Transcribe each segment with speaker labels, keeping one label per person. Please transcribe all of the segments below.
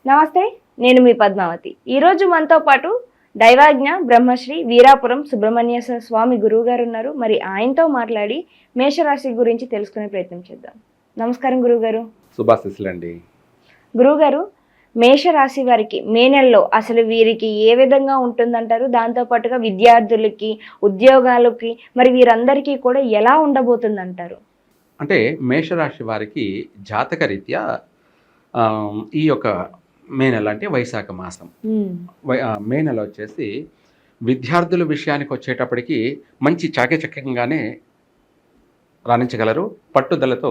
Speaker 1: నమస్తే, నేను మీ పద్మావతి. ఈరోజు మనతో పాటు దైవాజ్ఞ బ్రహ్మశ్రీ వీరాపురం సుబ్రహ్మణ్యేశ్వర స్వామి గురువు గారు ఉన్నారు. మరి ఆయనతో మాట్లాడి మేషరాశి గురించి తెలుసుకునే ప్రయత్నం చేద్దాం. నమస్కారం గురువుగారు.
Speaker 2: శుభాశీస్సులండి.
Speaker 1: గురువుగారు, మేషరాశి వారికి మే నెలలో అసలు వీరికి ఏ విధంగా ఉంటుందంటారు? దాంతోపాటుగా విద్యార్థులకి, ఉద్యోగాలకి, మరి వీరందరికీ కూడా ఎలా ఉండబోతుందంటారు?
Speaker 2: అంటే మేషరాశి వారికి జాతక రీత్యా ఈ యొక్క మే నెల అంటే వైశాఖ మాసం. మే నెల వచ్చేసి విద్యార్థుల విషయానికి వచ్చేటప్పటికి మంచి చాకచక్యంగానే రాణించగలరు, పట్టుదలతో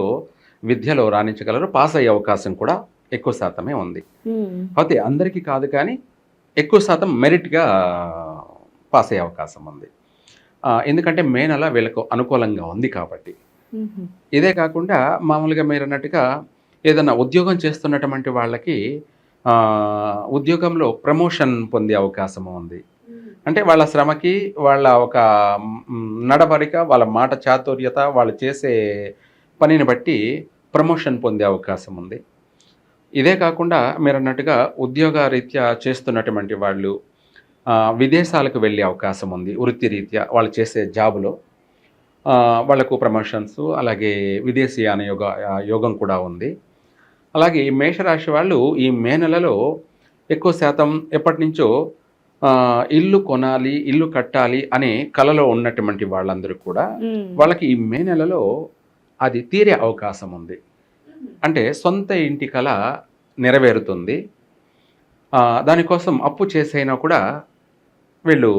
Speaker 2: విద్యలో రాణించగలరు, పాస్ అయ్యే అవకాశం కూడా ఎక్కువ శాతమే ఉంది. అయితే అందరికీ కాదు, కానీ ఎక్కువ శాతం మెరిట్గా పాస్ అయ్యే అవకాశం ఉంది. ఎందుకంటే మే నెల వీళ్ళకు అనుకూలంగా ఉంది కాబట్టి. ఇదే కాకుండా మామూలుగా మీరు అన్నట్టుగా ఏదైనా ఉద్యోగం చేస్తున్నటువంటి వాళ్ళకి ఉద్యోగంలో ప్రమోషన్ పొందే అవకాశం ఉంది. అంటే వాళ్ళ శ్రమకి, వాళ్ళ ఒక నడవడిక, వాళ్ళ మాట చాతుర్యత, వాళ్ళు చేసే పనిని బట్టి ప్రమోషన్ పొందే అవకాశం ఉంది. ఇదే కాకుండా మీరు అన్నట్టుగా ఉద్యోగ రీత్యా చేస్తున్నటువంటి వాళ్ళు విదేశాలకు వెళ్ళే అవకాశం ఉంది. వృత్తి రీత్యా వాళ్ళు చేసే జాబులో వాళ్లకు ప్రమోషన్స్, అలాగే విదేశీయాన యోగం కూడా ఉంది. అలాగే ఈ మేషరాశి వాళ్ళు ఈ మే నెలలో ఎక్కువ శాతం ఎప్పటి నుంచో ఇల్లు కొనాలి, ఇల్లు కట్టాలి అనే కలలో ఉన్నటువంటి వాళ్ళందరూ కూడా వాళ్ళకి ఈ మే నెలలో అది తీరే అవకాశం ఉంది. అంటే సొంత ఇంటి కల నెరవేరుతుంది. దానికోసం అప్పు చేసైనా కూడా వీళ్ళు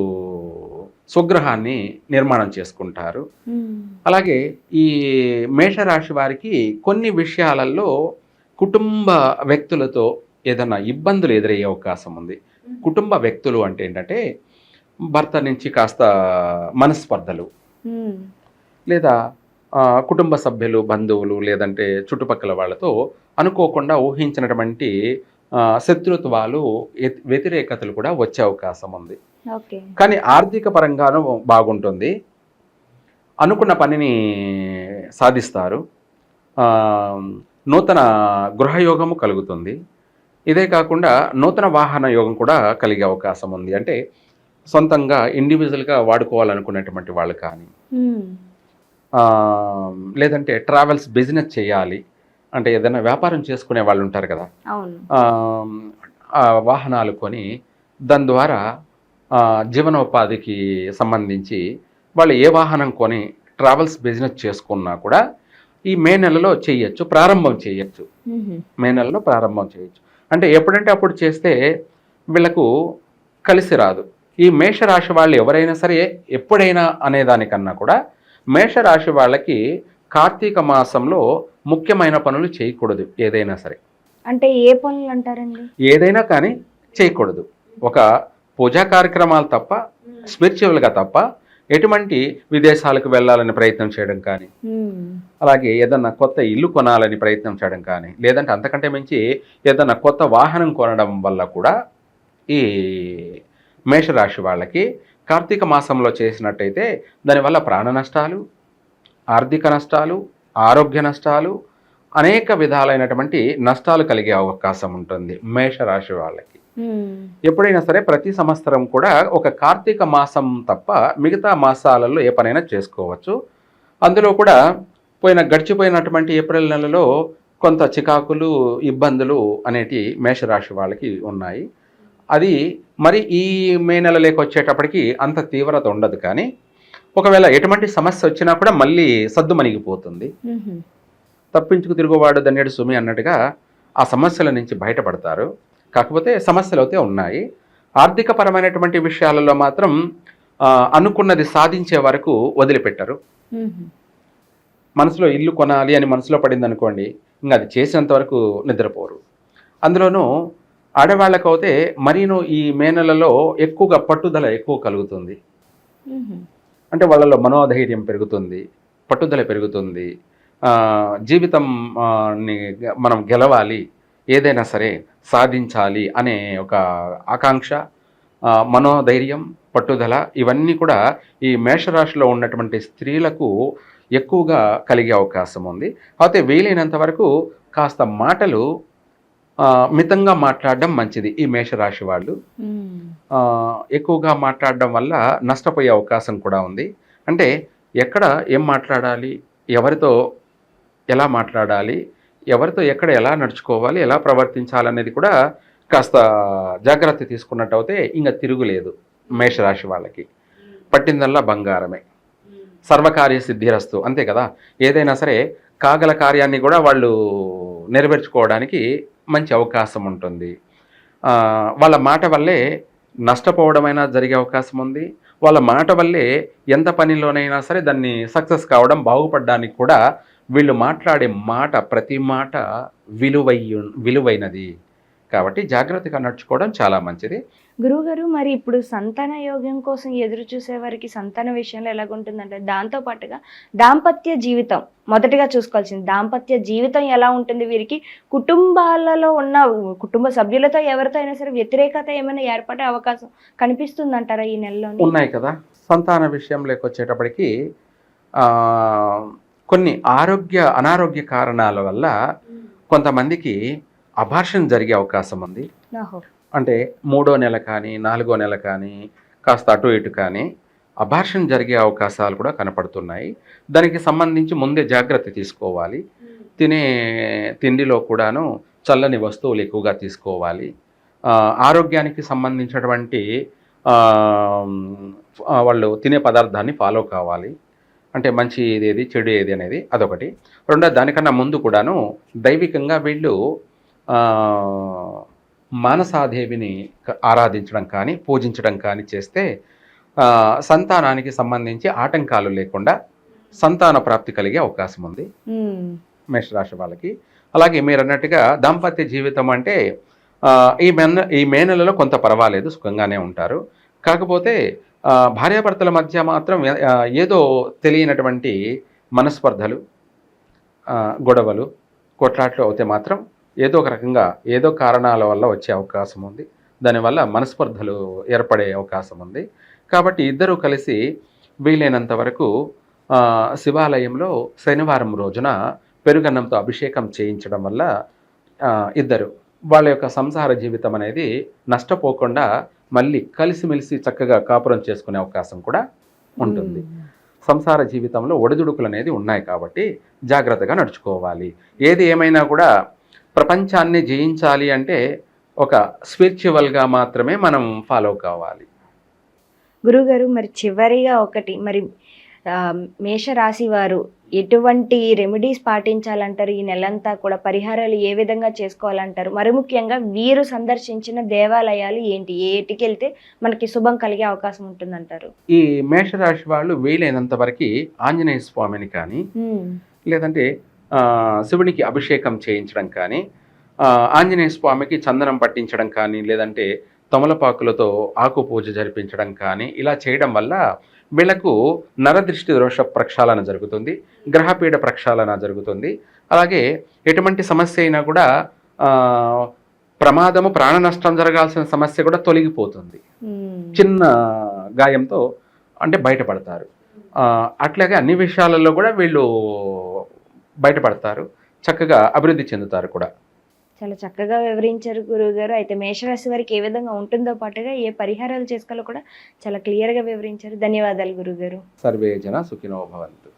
Speaker 2: స్వగృహాన్ని నిర్మాణం చేసుకుంటారు. అలాగే ఈ మేషరాశి వారికి కొన్ని విషయాలలో కుటుంబ వ్యక్తులతో ఏదైనా ఇబ్బందులు ఎదురయ్యే అవకాశం ఉంది. కుటుంబ వ్యక్తులు అంటే ఏంటంటే భర్త నుంచి కాస్త మనస్పర్ధలు, లేదా కుటుంబ సభ్యులు, బంధువులు, లేదంటే చుట్టుపక్కల వాళ్ళతో అనుకోకుండా ఊహించినటువంటి శత్రుత్వాలు, వ్యతిరేకతలు కూడా వచ్చే అవకాశం ఉంది. కానీ ఆర్థిక పరంగానూ బాగుంటుంది. అనుకున్న పనిని సాధిస్తారు. నూతన గృహయోగము కలుగుతుంది. ఇదే కాకుండా నూతన వాహన యోగం కూడా కలిగే అవకాశం ఉంది. అంటే సొంతంగా ఇండివిజువల్గా వాడుకోవాలనుకున్నటువంటి వాళ్ళు కానీ, లేదంటే ట్రావెల్స్ బిజినెస్ చేయాలి అంటే ఏదైనా వ్యాపారం చేసుకునే వాళ్ళు ఉంటారు కదా, వాహనాలు కొని దాని ద్వారా జీవనోపాధికి సంబంధించి వాళ్ళు ఏ వాహనం కొని ట్రావెల్స్ బిజినెస్ చేసుకున్నా కూడా ఈ మే నెలలో చేయొచ్చు, ప్రారంభం చేయొచ్చు. మే నెలలో ప్రారంభం చేయొచ్చు. అంటే ఎప్పుడంటే అప్పుడు చేస్తే వీళ్ళకు కలిసి రాదు. ఈ మేషరాశి వాళ్ళు ఎవరైనా సరే ఎప్పుడైనా అనేదానికన్నా కూడా మేషరాశి వాళ్ళకి కార్తీక మాసంలో ముఖ్యమైన పనులు చేయకూడదు. ఏదైనా సరే
Speaker 1: అంటే ఏ పనులు అంటారండి?
Speaker 2: ఏదైనా కానీ చేయకూడదు. ఒక పూజా కార్యక్రమాలు తప్ప, స్పిరిచువల్గా తప్ప ఎటువంటి విదేశాలకు వెళ్ళాలని ప్రయత్నం చేయడం కానీ, అలాగే ఏదన్నా కొత్త ఇల్లు కొనాలని ప్రయత్నం చేయడం కానీ, లేదంటే అంతకంటే మించి ఏదన్నా కొత్త వాహనం కొనడం వల్ల కూడా ఈ మేషరాశి వాళ్ళకి కార్తీక మాసంలో చేసినట్టయితే దానివల్ల ప్రాణ నష్టాలు, ఆర్థిక నష్టాలు, ఆరోగ్య నష్టాలు, అనేక విధాలైనటువంటి నష్టాలు కలిగే అవకాశం ఉంటుంది మేషరాశి వాళ్ళకి. ఎప్పుడైనా సరే ప్రతి సంవత్సరం కూడా ఒక కార్తీక మాసం తప్ప మిగతా మాసాలలో ఏ పనైనా చేసుకోవచ్చు. అందులో కూడా గడిచిపోయినటువంటి ఏప్రిల్ నెలలో కొంత చికాకులు, ఇబ్బందులు అనేటి మేషరాశి వాళ్ళకి ఉన్నాయి. అది మరి ఈ మే నెలలోకి వచ్చేటప్పటికి అంత తీవ్రత ఉండదు. కానీ ఒకవేళ ఎటువంటి సమస్య వచ్చినా కూడా మళ్ళీ సద్దుమణిగిపోతుంది. తప్పించుకు తిరుగువాడు ధన్యుడు సుమి అన్నట్టుగా ఆ సమస్యల నుంచి బయటపడతారు. కాకపోతే సమస్యలు అయితే ఉన్నాయి. ఆర్థిక పరమైనటువంటి విషయాలలో మాత్రం అనుకున్నది సాధించే వరకు వదిలిపెట్టరు. మనసులో ఇల్లు కొనాలి అని మనసులో పడింది అనుకోండి, ఇంకా అది చేసినంత వరకు నిద్రపోరు. అందులోనూ ఆడవాళ్ళకైతే మరీను ఈ మే నెలలో ఎక్కువగా పట్టుదల ఎక్కువ కలుగుతుంది. అంటే వాళ్ళలో మనోధైర్యం పెరుగుతుంది, పట్టుదల పెరుగుతుంది. జీవితం మనం గెలవాలి, ఏదైనా సరే సాధించాలి అనే ఒక ఆకాంక్ష, మనోధైర్యం, పట్టుదల ఇవన్నీ కూడా ఈ మేషరాశిలో ఉన్నటువంటి స్త్రీలకు ఎక్కువగా కలిగే అవకాశం ఉంది. అయితే వీలైనంత వరకు కాస్త మాటలు మితంగా మాట్లాడడం మంచిది ఈ మేషరాశి వాళ్ళు. ఎక్కువగా మాట్లాడడం వల్ల నష్టపోయే అవకాశం కూడా ఉంది. అంటే ఎక్కడ ఏం మాట్లాడాలి, ఎవరితో ఎలా మాట్లాడాలి, ఎవరితో ఎక్కడ ఎలా నడుచుకోవాలి, ఎలా ప్రవర్తించాలనేది కూడా కాస్త జాగ్రత్త తీసుకున్నట్టయితే ఇంకా తిరుగులేదు మేషరాశి వాళ్ళకి. పట్టిందల్లా బంగారమే. సర్వకార్య సిద్ధిరస్తు, అంతే కదా. ఏదైనా సరే కాగల కార్యాన్ని కూడా వాళ్ళు నెరవేర్చుకోవడానికి మంచి అవకాశం ఉంటుంది. వాళ్ళ మాట వల్లే నష్టపోవడమైనా జరిగే అవకాశం ఉంది. వాళ్ళ మాట వల్లే ఎంత పనిలోనైనా సరే దాన్ని సక్సెస్ కావడం, బాగుపడడానికి కూడా వీళ్ళు మాట్లాడే మాట, ప్రతి మాట విలువైనది. కాబట్టి జాగ్రత్తగా నడుచుకోవడం చాలా మంచిది.
Speaker 1: గురువుగారు, మరి ఇప్పుడు సంతాన యోగం కోసం ఎదురు చూసే వారికి సంతాన విషయంలో ఎలాగుంటుందంటే, దాంతో పాటుగా దాంపత్య జీవితం మొదటిగా చూసుకోవాల్సింది. దాంపత్య జీవితం ఎలా ఉంటుంది, వీరికి కుటుంబాలలో ఉన్న కుటుంబ సభ్యులతో ఎవరితో అయినా సరే వ్యతిరేకత ఏమైనా ఏర్పడే అవకాశం కనిపిస్తుందంటారా ఈ నెలలో?
Speaker 2: ఉన్నాయి కదా. సంతాన విషయంలోకి వచ్చేటప్పటికి కొన్ని అనారోగ్య కారణాల వల్ల కొంతమందికి అబార్షన్ జరిగే అవకాశం ఉంది. అంటే 3వ నెల కానీ 4వ నెల కానీ కాస్త అటు ఇటు కానీ అబార్షన్ జరిగే అవకాశాలు కూడా కనపడుతున్నాయి. దానికి సంబంధించి ముందే జాగ్రత్త తీసుకోవాలి. తినే తిండిలో కూడాను చల్లని వస్తువులు ఎక్కువగా తీసుకోవాలి. ఆరోగ్యానికి సంబంధించినటువంటి వాళ్ళు తినే పదార్థాన్ని ఫాలో కావాలి. అంటే మంచి ఏది చెడు ఏది అనేది అదొకటి. రెండోది, దానికన్నా ముందు కూడాను దైవికంగా వీళ్ళు మానసాదేవిని ఆరాధించడం కానీ పూజించడం కానీ చేస్తే సంతానానికి సంబంధించి ఆటంకాలు లేకుండా సంతాన ప్రాప్తి కలిగే అవకాశం ఉంది మేషరాశి వాళ్ళకి. అలాగే మీరు అన్నట్టుగా దాంపత్య జీవితం అంటే ఈ మే నెలలో కొంత పర్వాలేదు, సుఖంగానే ఉంటారు. కాకపోతే భార్యాభర్తల మధ్య మాత్రం ఏదో తెలియనటువంటి మనస్పర్ధలు, గొడవలు, కొట్లాట్లు అవుతే మాత్రం ఏదో ఒక రకంగా ఏదో కారణాల వల్ల వచ్చే అవకాశం ఉంది. దానివల్ల మనస్పర్ధలు ఏర్పడే అవకాశం ఉంది. కాబట్టి ఇద్దరూ కలిసి వీలైనంత వరకు శివాలయంలో శనివారం రోజున పెరుగన్నంతో అభిషేకం చేయించడం వల్ల ఇద్దరు వాళ్ళ యొక్క సంసార జీవితం అనేది నష్టపోకుండా మళ్ళీ కలిసిమెలిసి చక్కగా కాపురం చేసుకునే అవకాశం కూడా ఉంటుంది. సంసార జీవితంలో ఒడిదుడుకులు అనేది ఉన్నాయి కాబట్టి జాగ్రత్తగా నడుచుకోవాలి. ఏది ఏమైనా కూడా ప్రపంచాన్ని జయించాలి అంటే ఒక స్పిరిచువల్గా మాత్రమే మనం ఫాలో కావాలి.
Speaker 1: గురుగారు, మరి చివరిగా ఒకటి, మరి మేషరాశి వారు ఎటువంటి రెమెడీస్ పాటించాలంటారు? ఈ నెలంతా కూడా పరిహారాలు ఏ విధంగా చేసుకోవాలంటారు? మరి ముఖ్యంగా వీరు సందర్శించిన దేవాలయాలు ఏంటి, ఏటికి వెళ్తే మనకి శుభం కలిగే అవకాశం ఉంటుందంటారు?
Speaker 2: ఈ మేషరాశి వాళ్ళు వీలైనంత వరకు ఆంజనేయ స్వామిని కానీ లేదంటే శివునికి అభిషేకం చేయించడం కానీ, ఆంజనేయ స్వామికి చందనం పట్టించడం కానీ, లేదంటే తమలపాకులతో ఆకు పూజ జరిపించడం కానీ ఇలా చేయడం వల్ల వీళ్లకు నరదృష్టి దోష ప్రక్షాళన జరుగుతుంది, గ్రహపీడ ప్రక్షాళన జరుగుతుంది. అలాగే ఎటువంటి సమస్య అయినా కూడా ప్రమాదము, ప్రాణ నష్టం జరగాల్సిన సమస్య కూడా తొలగిపోతుంది. చిన్న గాయంతో అంటే బయటపడతారు. అట్లాగే అన్ని విషయాలలో కూడా వీళ్ళు బయటపడతారు, చక్కగా అభివృద్ధి చెందుతారు కూడా.
Speaker 1: చాలా చక్కగా వివరించారు గురువుగారు. అయితే మేషరాశి వారికి ఏ విధంగా ఉంటుందో పాటుగా ఏ పరిహారాలు చేసుకోవాలో కూడా చాలా క్లియర్గా వివరించారు. ధన్యవాదాలు గురువుగారు.
Speaker 2: సర్వే జన సుఖినో భవంతు.